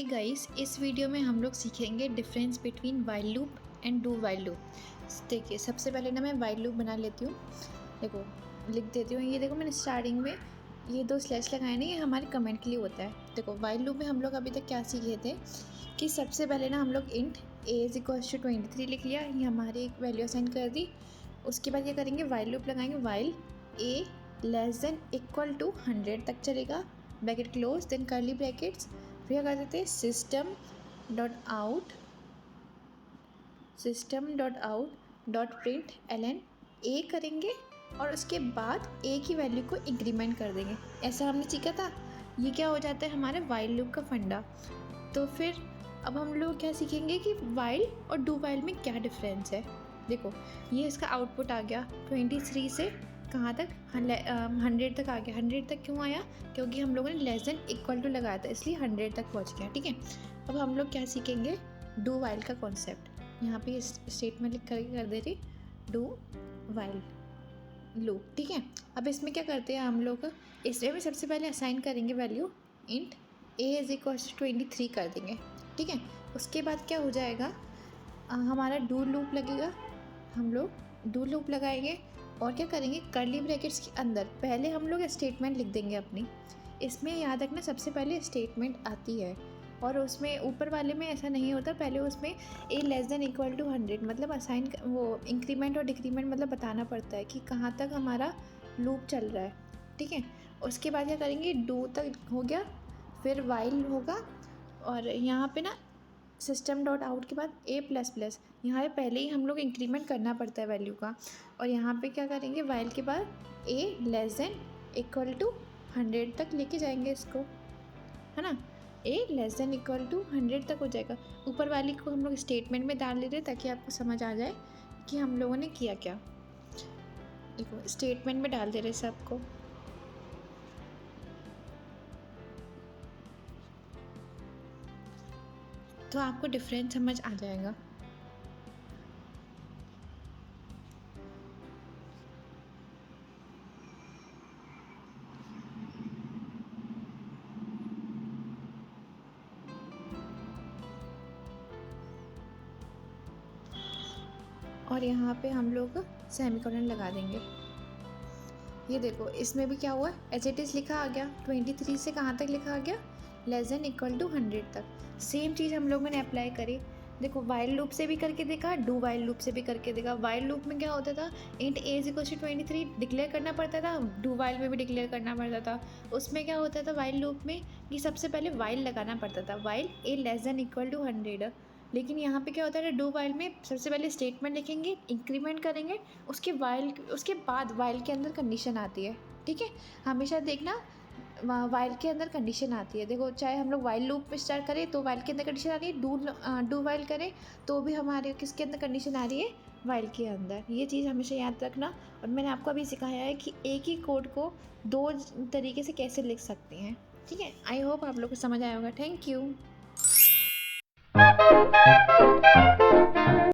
Guys, इस video में हम लोग सीखेंगे difference between while loop and do while loop. देखिए, सबसे पहले ना मैं वाइल लूप बना लेती हूँ। देखो, लिख देती हूँ। ये देखो, मैंने स्टार्टिंग में ये 2 स्लैश लगाए ना, ये हमारे कमेंट के लिए होता है। देखो, वाइल लूप में हम लोग अभी तक क्या सीखे थे कि सबसे पहले ना हम लोग int a is equals to 23 लिख लिया, ये हमारी एक वैल्यू असाइन कर दी। उसके बाद क्या करेंगे, वाइल लूप लगाएंगे। While a less than equal to 100 तक चलेगा, bracket close, then curly brackets. फिर क्या कर देते हैं, system dot out dot print ln a करेंगे और उसके बाद a की वैल्यू को इंक्रीमेंट कर देंगे। ऐसा हमने सीखा था। ये क्या हो जाता है, हमारे वाइल लूप का फंडा। तो फिर अब हम लोग क्या सीखेंगे कि वाइल और डू वाइल में क्या डिफरेंस है। देखो, ये इसका आउटपुट आ गया 23 से कहाँ तक, 100 तक आ गया। 100 तक क्यों आया, क्योंकि हम लोगों ने लेस देन इक्वल टू लगाया था, इसलिए 100 तक पहुँच गया। ठीक है, अब हम लोग क्या सीखेंगे, डू वाइल का कॉन्सेप्ट। यहाँ पे स्टेटमेंट लिख कर दे रही, डू वाइल लूप। ठीक है, अब इसमें क्या करते हैं हम लोग, इसमें भी सबसे पहले असाइन करेंगे value, int a is equal to 23 कर देंगे। ठीक है, उसके बाद क्या हो जाएगा, हमारा डू लूप लगेगा। हम लोग डू लूप लगाएंगे और क्या करेंगे, करली ब्रैकेट्स के अंदर पहले हम लोग स्टेटमेंट लिख देंगे अपनी। इसमें याद रखना, सबसे पहले स्टेटमेंट आती है और उसमें ऊपर वाले में ऐसा नहीं होता। पहले उसमें a less than equal to 100 मतलब असाइन, वो इंक्रीमेंट और डिक्रीमेंट मतलब बताना पड़ता है कि कहाँ तक हमारा लूप चल रहा है। ठीक है, उसके बाद क्या करेंगे, डू तक हो गया, फिर वाइल होगा और यहाँ पे ना सिस्टम डॉट आउट के बाद a प्लस प्लस, यहाँ पे पहले ही हम लोग इंक्रीमेंट करना पड़ता है वैल्यू का। और यहाँ पे क्या करेंगे, वाइल के बाद a less than equal to 100 तक लेके जाएंगे इसको, है ना। a less than equal to 100 तक हो जाएगा। ऊपर वाली को हम लोग स्टेटमेंट में डाल ले रहे ताकि आपको समझ आ जाए कि हम लोगों ने किया क्या। देखो, स्टेटमेंट में डाल दे रहे सबको। तो आपको डिफरेंस समझ आ जाएगा। और यहाँ पे हम लोग सेमीकोलन लगा देंगे। ये देखो, इसमें भी क्या हुआ, एज इट इज़ लिखा आ गया। 23 से कहाँ तक लिखा आ गया, लेस देन इक्वल टू 100 तक। सेम चीज़ हम लोगों ने अप्लाई करी। देखो, वाइल लूप से भी करके देखा, डू वाइल लूप से भी करके देखा। वाइल लूप में क्या होता था, int a is equal to 23 declare करना पड़ता था, डू वाइल में भी डिक्लेयर करना पड़ता था। उसमें क्या होता था वाइल लूप में कि सबसे पहले वाइल लगाना पड़ता था, while a less than equal to 100। लेकिन यहाँ पे क्या होता है, डू वाइल में सबसे पहले स्टेटमेंट लिखेंगे, इंक्रीमेंट करेंगे, उसके बाद वाइल के अंदर कंडीशन आती है। ठीक है, हमेशा देखना वाइल के अंदर कंडीशन आती है। देखो, चाहे हम लोग वाइल लूप में स्टार्ट करें तो वाइल के अंदर कंडीशन आ रही है, डू वाइल करें तो भी हमारे किसके अंदर कंडीशन आ रही है, वाइल के अंदर। ये चीज़ हमेशा याद रखना। और मैंने आपको अभी सिखाया है कि एक ही कोड को 2 तरीके से कैसे लिख सकते हैं। ठीक है, आई होप आप लोग को समझ आया होगा। Thank you.